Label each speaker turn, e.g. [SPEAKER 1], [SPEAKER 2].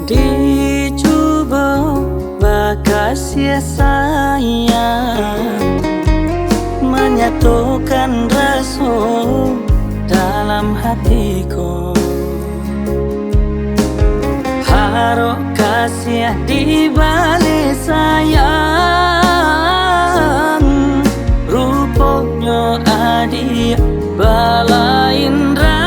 [SPEAKER 1] Dicoba kasih sayang, menyatukan rasa dalam hatiku. Harap kasih di balik sayang, rupanya adik bala indra.